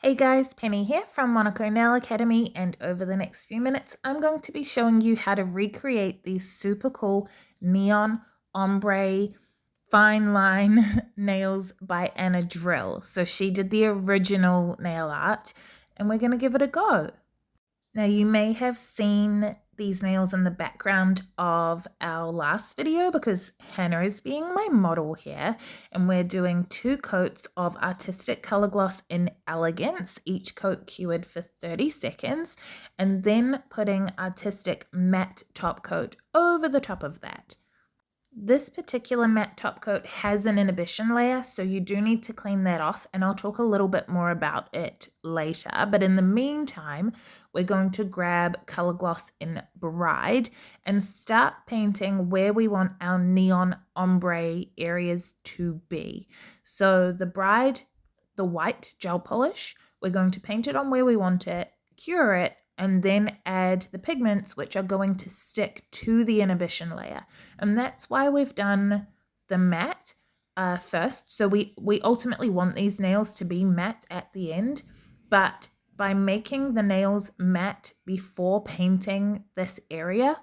Hey guys, Penny here from Monaco Nail Academy, and over the next few minutes I'm going to be showing you how to recreate these super cool neon ombre fine line nails by Anna Drill. So she did the original nail art and we're going to give it a go. Now you may have seen these nails in the background of our last video because Hannah is being my model here, and we're doing 2 coats of artistic color gloss in Elegance, each coat cured for 30 seconds, and then putting artistic matte top coat over the top of that. This particular matte top coat has an inhibition layer, so you do need to clean that off, and I'll talk a little bit more about it later. But in the meantime, we're going to grab color gloss in Bride and start painting where we want our neon ombre areas to be. So the Bride, the white gel polish, we're going to paint it on where we want it, cure it, and then add the pigments which are going to stick to the inhibition layer. And that's why we've done the matte first. So we ultimately want these nails to be matte at the end, but by making the nails matte before painting this area,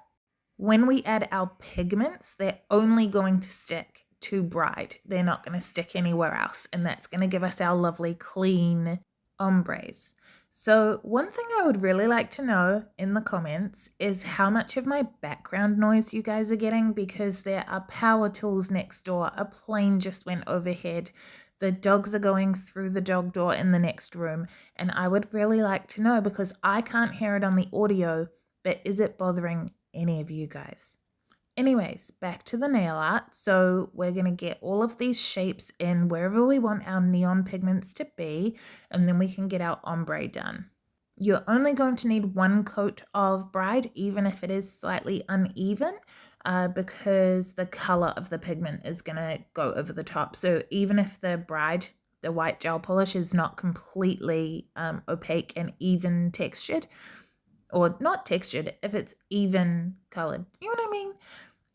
when we add our pigments, they're only going to stick to Bride. They're not going to stick anywhere else, and that's going to give us our lovely clean ombres. So one thing I would really like to know in the comments is how much of my background noise you guys are getting, because there are power tools next door, a plane just went overhead, the dogs are going through the dog door in the next room, and I would really like to know, because I can't hear it on the audio, but is it bothering any of you guys? Anyways, back to the nail art. So we're going to get all of these shapes in wherever we want our neon pigments to be, and then we can get our ombre done. You're only going to need 1 coat of Bride, even if it is slightly uneven, because the color of the pigment is going to go over the top. So even if the Bride, the white gel polish, is not completely opaque and even textured, or not textured, if it's even colored, you know what I mean?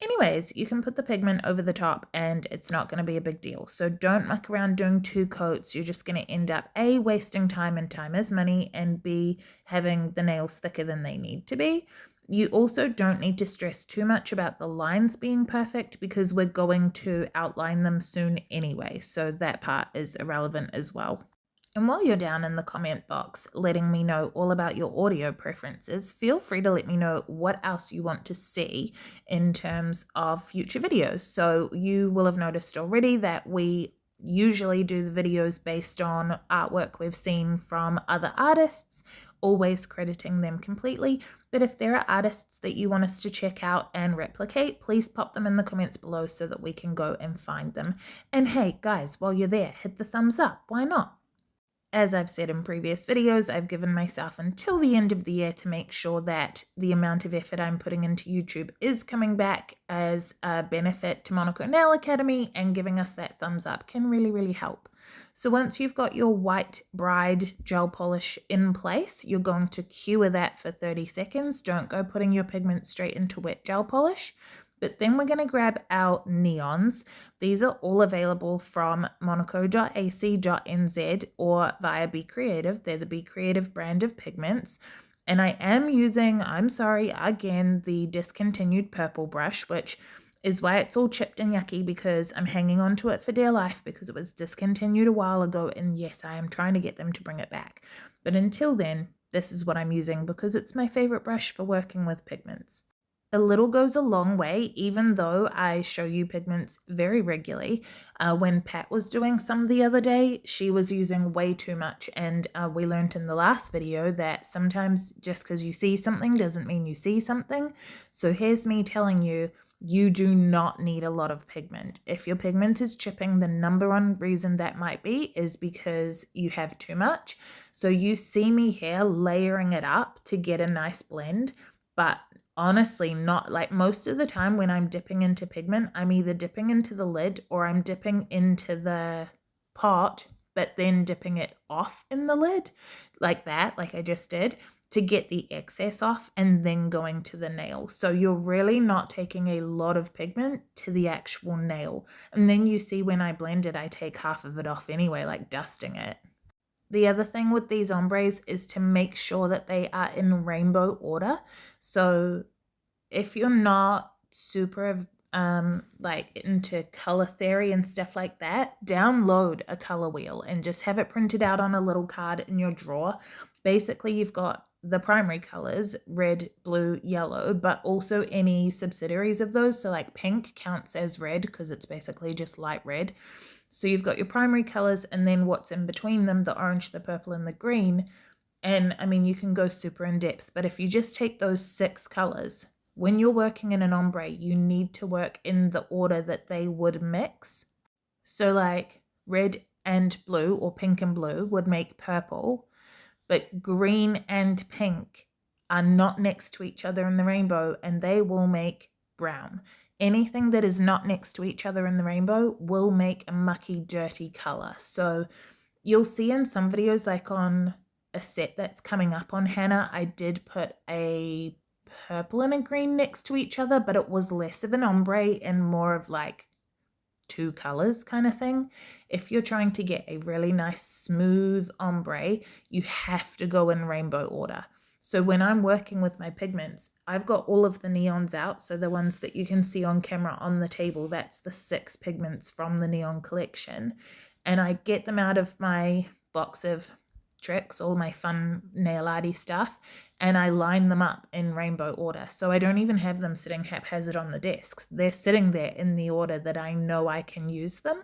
Anyways, you can put the pigment over the top and it's not going to be a big deal. So don't muck around doing 2 coats. You're just going to end up A, wasting time, and time is money, and B, having the nails thicker than they need to be. You also don't need to stress too much about the lines being perfect, because we're going to outline them soon anyway. So that part is irrelevant as well. And while you're down in the comment box letting me know all about your audio preferences, feel free to let me know what else you want to see in terms of future videos. So you will have noticed already that we usually do the videos based on artwork we've seen from other artists, always crediting them completely. But if there are artists that you want us to check out and replicate, please pop them in the comments below so that we can go and find them. And hey guys, while you're there, hit the thumbs up. Why not? As I've said in previous videos, I've given myself until the end of the year to make sure that the amount of effort I'm putting into YouTube is coming back as a benefit to Monaco Nail Academy, and giving us that thumbs up can really, really help. So once you've got your white Bride gel polish in place, you're going to cure that for 30 seconds. Don't go putting your pigment straight into wet gel polish. But then we're going to grab our neons. These are all available from monaco.ac.nz or via Be Creative. They're the Be Creative brand of pigments. And I am using, I'm sorry, again, the discontinued purple brush, which is why it's all chipped and yucky, because I'm hanging on to it for dear life because it was discontinued a while ago. And yes, I am trying to get them to bring it back. But until then, this is what I'm using because it's my favorite brush for working with pigments. A little goes a long way, even though I show you pigments very regularly. When Pat was doing some the other day, she was using way too much, and we learned in the last video that sometimes just because you see something doesn't mean you see something. So here's me telling you, you do not need a lot of pigment. If your pigment is chipping, the number one reason that might be is because you have too much. So you see me here layering it up to get a nice blend, but honestly, not like most of the time when I'm dipping into pigment, I'm either dipping into the lid or I'm dipping into the pot, but then dipping it off in the lid like that, like I just did, to get the excess off and then going to the nail. So you're really not taking a lot of pigment to the actual nail. And then you see when I blend it, I take half of it off anyway, like dusting it. The other thing with these ombres is to make sure that they are in rainbow order. So if you're not super like into color theory and stuff like that, download a color wheel and just have it printed out on a little card in your drawer. Basically, you've got the primary colors, red, blue, yellow, but also any subsidiaries of those. So like pink counts as red because it's basically just light red. So you've got your primary colors and then what's in between them, the orange, the purple, and the green. And I mean, you can go super in depth, but if you just take those 6 colors, when you're working in an ombre, you need to work in the order that they would mix. So like red and blue or pink and blue would make purple, but green and pink are not next to each other in the rainbow and they will make brown. Anything that is not next to each other in the rainbow will make a mucky, dirty color. So you'll see in some videos, like on a set that's coming up on Hannah, I did put a purple and a green next to each other, but it was less of an ombre and more of like 2 colors kind of thing. If you're trying to get a really nice smooth ombre, you have to go in rainbow order. So when I'm working with my pigments, I've got all of the neons out. So the ones that you can see on camera on the table, that's the 6 pigments from the neon collection. And I get them out of my box of tricks, all my fun nail arty stuff, and I line them up in rainbow order. So I don't even have them sitting haphazard on the desks. They're sitting there in the order that I know I can use them.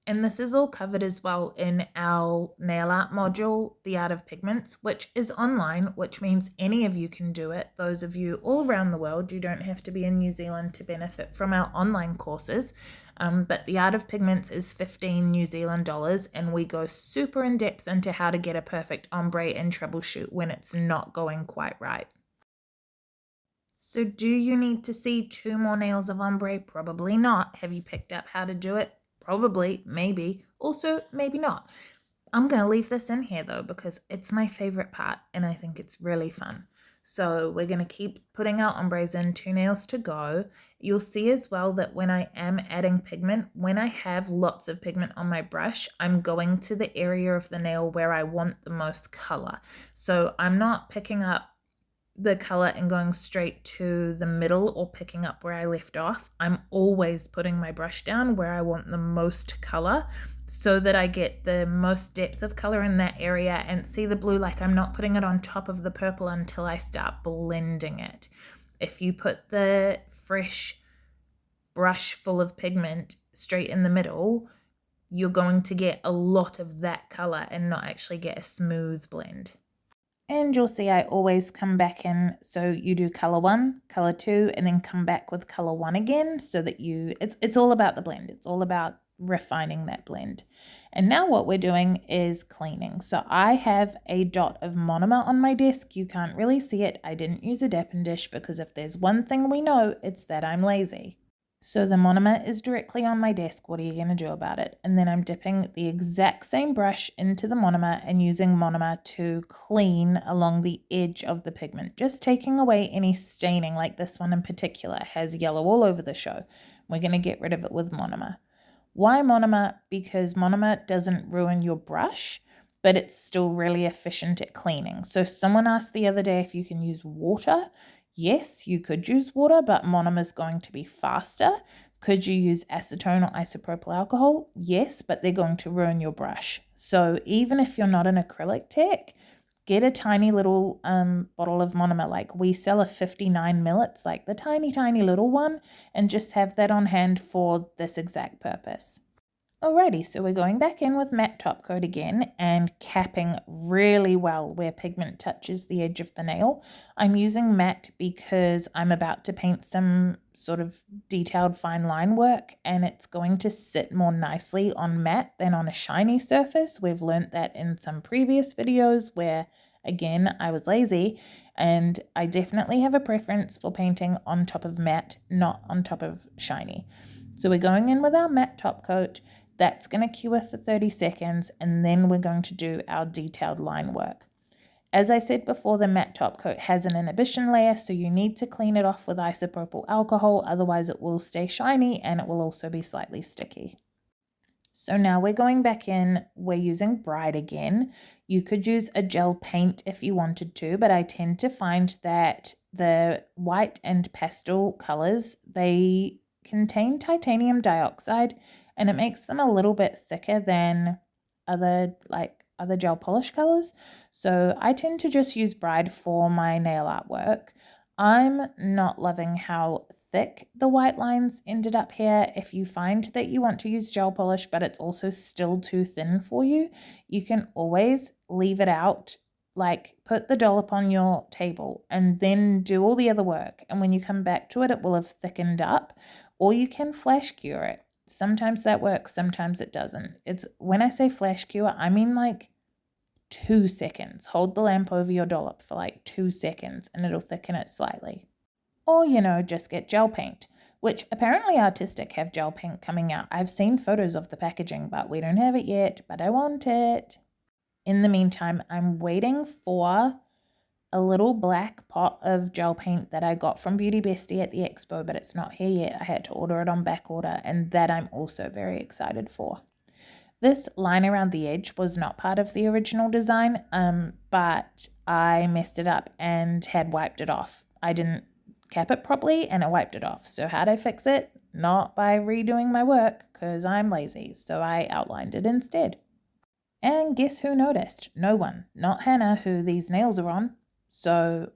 And this is all covered as well in our nail art module, The Art of Pigments, which is online, which means any of you can do it. Those of you all around the world, you don't have to be in New Zealand to benefit from our online courses. But The Art of Pigments is 15 New Zealand dollars, and we go super in depth into how to get a perfect ombre and troubleshoot when it's not going quite right. So do you need to see 2 more nails of ombre? Probably not. Have you picked up how to do it? Probably, maybe, also maybe not. I'm going to leave this in here though because it's my favorite part and I think it's really fun. So we're going to keep putting our ombres in, 2 nails to go. You'll see as well that when I am adding pigment, when I have lots of pigment on my brush, I'm going to the area of the nail where I want the most color. So I'm not picking up the color and going straight to the middle or picking up where I left off. I'm always putting my brush down where I want the most color so that I get the most depth of color in that area. And see the blue, like I'm not putting it on top of the purple until I start blending it. If you put the fresh brush full of pigment straight in the middle, you're going to get a lot of that color and not actually get a smooth blend. And you'll see I always come back in, so you do color 1, color 2, and then come back with color 1 again, so that it's all about the blend. It's all about refining that blend. And now what we're doing is cleaning. So I have a dot of monomer on my desk. You can't really see it. I didn't use a Depin dish because if there's one thing we know, it's that I'm lazy. So the monomer is directly on my desk. What are you going to do about it? And then I'm dipping the exact same brush into the monomer and using monomer to clean along the edge of the pigment, just taking away any staining, like this one in particular has yellow all over the show. We're going to get rid of it with monomer. Why monomer? Because monomer doesn't ruin your brush, but it's still really efficient at cleaning. So someone asked the other day if you can use water. Yes, you could use water, but monomer is going to be faster. Could you use acetone or isopropyl alcohol? Yes, but they're going to ruin your brush. So even if you're not an acrylic tech, get a tiny little bottle of monomer. Like we sell a 59 ml, it's like the tiny, tiny little one, and just have that on hand for this exact purpose. Alrighty, so we're going back in with matte top coat again and capping really well where pigment touches the edge of the nail. I'm using matte because I'm about to paint some sort of detailed fine line work and it's going to sit more nicely on matte than on a shiny surface. We've learnt that in some previous videos where, again, I was lazy, and I definitely have a preference for painting on top of matte, not on top of shiny. So we're going in with our matte top coat. That's going to cure for 30 seconds and then we're going to do our detailed line work. As I said before, the matte top coat has an inhibition layer, so you need to clean it off with isopropyl alcohol, otherwise it will stay shiny and it will also be slightly sticky. So now we're going back in, we're using Bright again. You could use a gel paint if you wanted to, but I tend to find that the white and pastel colors, they contain titanium dioxide and it makes them a little bit thicker than other gel polish colors. So I tend to just use Bright for my nail artwork. I'm not loving how thick the white lines ended up here. If you find that you want to use gel polish but it's also still too thin for you, you can always leave it out, like put the dollop on your table and then do all the other work, and when you come back to it, it will have thickened up. Or you can flash cure it. Sometimes that works, sometimes it doesn't. It's, when I say flash cure, I mean like 2 seconds. Hold the lamp over your dollop for like 2 seconds and it'll thicken it slightly. Or, just get gel paint, which apparently Artistic have gel paint coming out. I've seen photos of the packaging, but we don't have it yet, but I want it. In the meantime, I'm waiting for a little black pot of gel paint that I got from Beauty Bestie at the expo, but it's not here yet. I had to order it on back order, and that I'm also very excited for. This line around the edge was not part of the original design, but I messed it up and had wiped it off. I didn't cap it properly and it wiped it off. So how'd I fix it? Not by redoing my work, because I'm lazy. So I outlined it instead. And guess who noticed? No one. Not Hannah, who these nails are on. So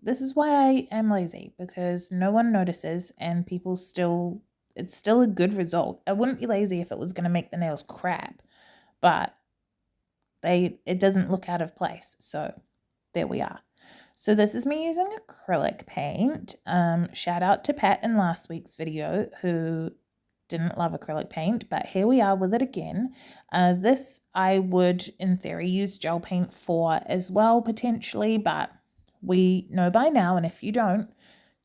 this is why I am lazy, because no one notices and people still, it's still a good result. I wouldn't be lazy if it was going to make the nails crap, but it doesn't look out of place. So there we are. So this is me using acrylic paint. Shout out to Pat in last week's video who didn't love acrylic paint, but here we are with it again. This I would, in theory, use gel paint for as well, potentially, but we know by now, and if you don't,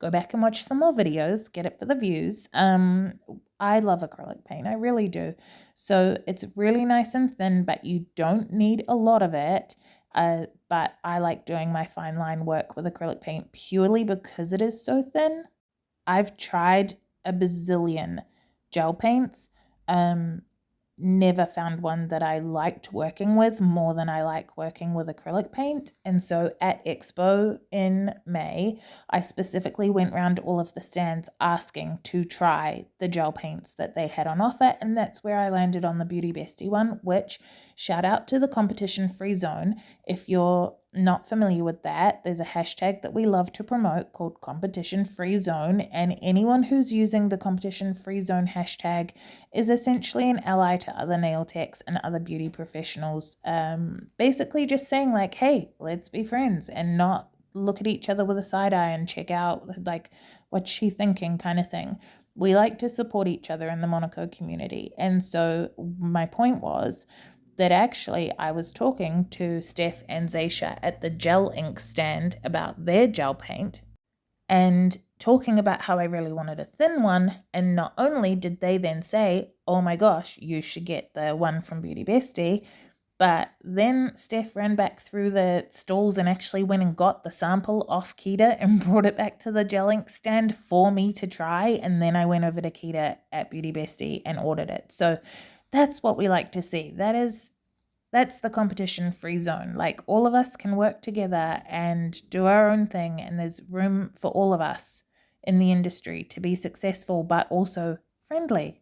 go back and watch some more videos, get it for the views. I love acrylic paint, I really do. So it's really nice and thin, but you don't need a lot of it. But I like doing my fine line work with acrylic paint purely because it is so thin. I've tried a bazillion gel paints, never found one that I liked working with more than I like working with acrylic paint. And so at Expo in May, I specifically went around all of the stands asking to try the gel paints that they had on offer, and that's where I landed on the Beauty Bestie one, which, shout out to the competition free zone. If you're not familiar with that, there's a hashtag that we love to promote called competition free zone, and anyone who's using the competition free zone hashtag is essentially an ally to other nail techs and other beauty professionals, basically just saying like, hey, let's be friends and not look at each other with a side eye and check out like what's she thinking kind of thing. We like to support each other in the Monaco community. And so my point was that actually I was talking to Steph and Zaisha at the gel ink stand about their gel paint and talking about how I really wanted a thin one. And not only did they then say, oh my gosh, you should get the one from Beauty Bestie, but then Steph ran back through the stalls and actually went and got the sample off Kita and brought it back to the gel ink stand for me to try. And then I went over to Kita at Beauty Bestie and ordered it. So that's what we like to see. That's the competition free zone. Like, all of us can work together and do our own thing, and there's room for all of us in the industry to be successful but also friendly.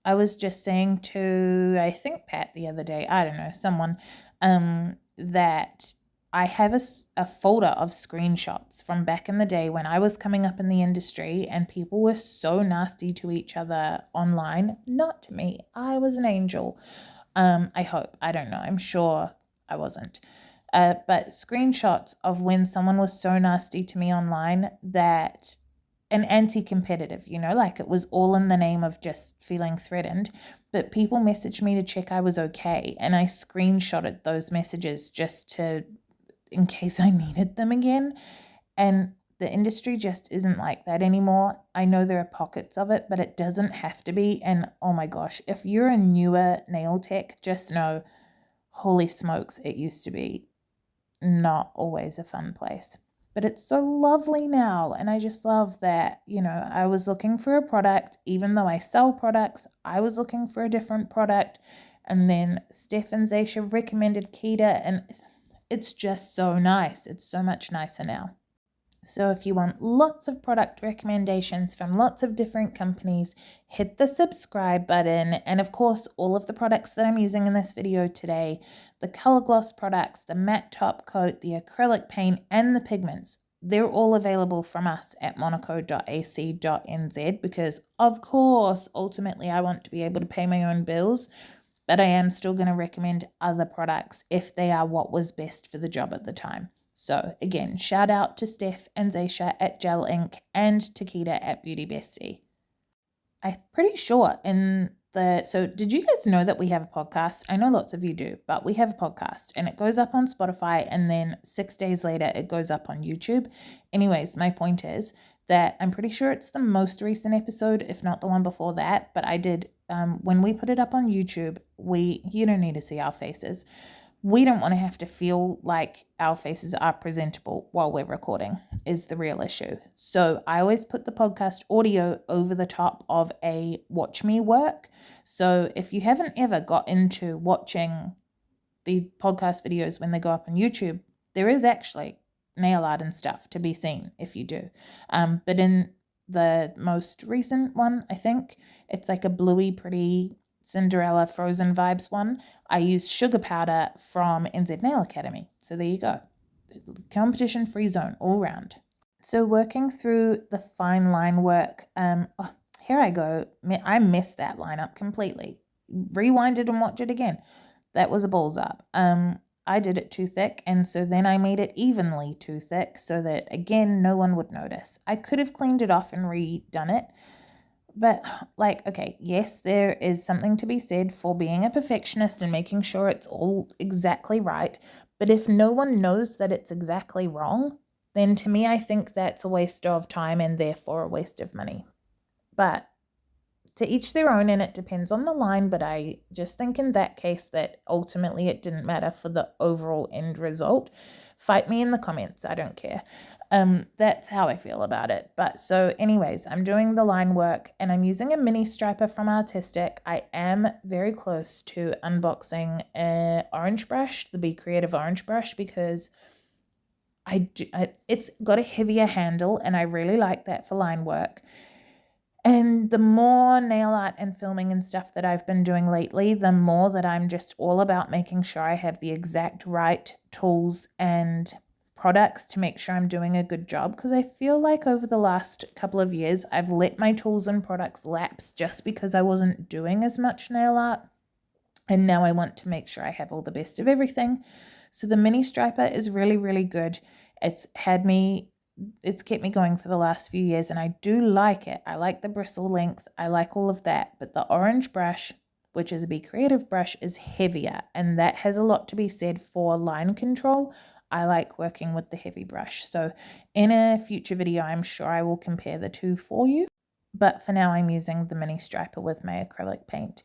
I was just saying to, I think Pat the other day, I don't know, someone, that I have a folder of screenshots from back in the day when I was coming up in the industry and people were so nasty to each other online. Not to me. I was an angel. I hope. I don't know. I'm sure I wasn't. But screenshots of when someone was so nasty to me online that, and anti-competitive, like it was all in the name of just feeling threatened. But people messaged me to check I was okay, and I screenshotted those messages just in case I needed them again. And the industry just isn't like that anymore. I know there are pockets of it, but it doesn't have to be. And oh my gosh, if you're a newer nail tech, just know, holy smokes, it used to be not always a fun place. but it's so lovely now. And I just love that, you know, I was looking for a product, even though I sell products, I was looking for a different product. And then Steph and Zaisha recommended Kita, and it's just so nice. It's so much nicer now. So if you want lots of product recommendations from lots of different companies, hit the subscribe button. And of course, all of the products that I'm using in this video today, the color gloss products, the matte top coat, the acrylic paint, and the pigments, they're all available from us at monaco.ac.nz because, of course, ultimately I want to be able to pay my own bills, but I am still going to recommend other products if they are what was best for the job at the time. So again, shout out to Steph and Zaisha at Gel Ink and to Kita at Beauty Bestie. I'm pretty sure so did you guys know that we have a podcast? I know lots of you do, but we have a podcast and it goes up on Spotify and then 6 days later it goes up on YouTube. Anyways, my point is that I'm pretty sure it's the most recent episode, if not the one before that, but I did, when we put it up on YouTube, you don't need to see our faces. We don't want to have to feel like our faces are presentable while we're recording is the real issue. So I always put the podcast audio over the top of a watch me work. So if you haven't ever got into watching the podcast videos when they go up on YouTube, there is actually nail art and stuff to be seen if you do. But in the most recent one, I think it's like a bluey pretty Cinderella Frozen vibes one, I used sugar powder from NZ Nail Academy. So there you go. Competition free zone all round. So working through the fine line work, here I go. I messed that line up completely. Rewind it and watch it again. That was a balls up. I did it too thick, and so then I made it evenly too thick so that, again, no one would notice. I could have cleaned it off and redone it, but okay, yes, there is something to be said for being a perfectionist and making sure it's all exactly right. But if no one knows that it's exactly wrong, then to me, I think that's a waste of time and therefore a waste of money. But to each their own, and it depends on the line. But I just think in that case that ultimately it didn't matter for the overall end result. Fight me in the comments. I don't care. That's how I feel about it. But so anyways, I'm doing the line work and I'm using a mini striper from Artistic. I am very close to unboxing an orange brush, the Be Creative orange brush, because it's got a heavier handle and I really like that for line work. And the more nail art and filming and stuff that I've been doing lately, the more that I'm just all about making sure I have the exact right tools and products to make sure I'm doing a good job. Because I feel like over the last couple of years, I've let my tools and products lapse just because I wasn't doing as much nail art. And now I want to make sure I have all the best of everything. So the mini striper is really, really good. It's kept me going for the last few years and I do like it. I like the bristle length. I like all of that. But the orange brush, which is a Be Creative brush, is heavier. And that has a lot to be said for line control. I like working with the heavy brush. So in a future video, I'm sure I will compare the two for you. But for now, I'm using the mini striper with my acrylic paint.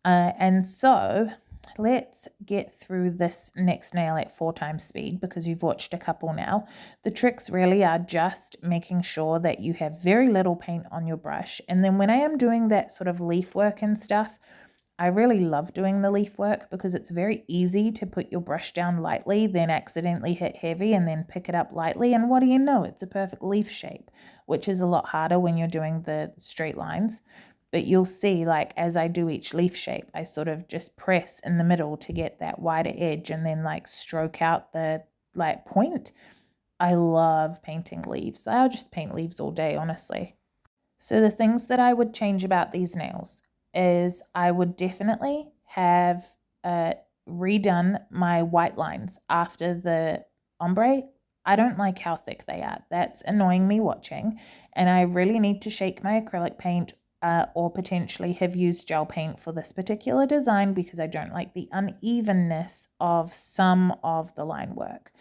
And so let's get through this next nail at 4 times speed because you've watched a couple now. The tricks really are just making sure that you have very little paint on your brush. And then when I am doing that sort of leaf work and stuff, I really love doing the leaf work because it's very easy to put your brush down lightly, then accidentally hit heavy and then pick it up lightly. And what do you know? It's a perfect leaf shape, which is a lot harder when you're doing the straight lines. But you'll see, like, as I do each leaf shape, I sort of just press in the middle to get that wider edge and then, like, stroke out the, like, point. I love painting leaves. I'll just paint leaves all day, honestly. So the things that I would change about these nails is I would definitely have redone my white lines after the ombre. I don't like how thick they are. That's annoying me watching. And I really need to shake my acrylic paint or potentially have used gel paint for this particular design because I don't like the unevenness of some of the line work.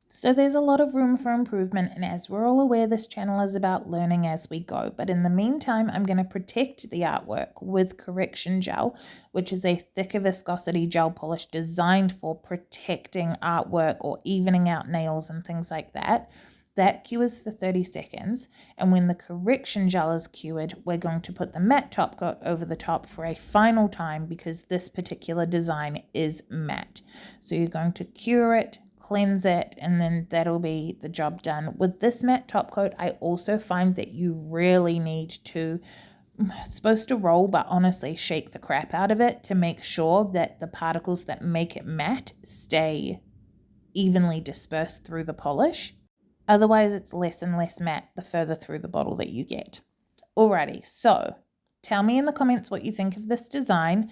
So there's a lot of room for improvement, and as we're all aware, this channel is about learning as we go. But in the meantime, I'm going to protect the artwork with correction gel, which is a thicker viscosity gel polish designed for protecting artwork or evening out nails and things like that. That cures for 30 seconds, and when the correction gel is cured, we're going to put the matte top coat over the top for a final time because this particular design is matte. So you're going to cure it, cleanse it, and then that'll be the job done. With this matte top coat, I also find that you really need to, it's supposed to roll, but honestly shake the crap out of it to make sure that the particles that make it matte stay evenly dispersed through the polish. Otherwise, it's less and less matte the further through the bottle that you get. Alrighty, so tell me in the comments what you think of this design,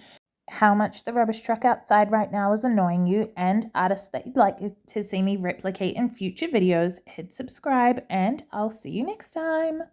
how much the rubbish truck outside right now is annoying you, and artists that you'd like to see me replicate in future videos. Hit subscribe, and I'll see you next time.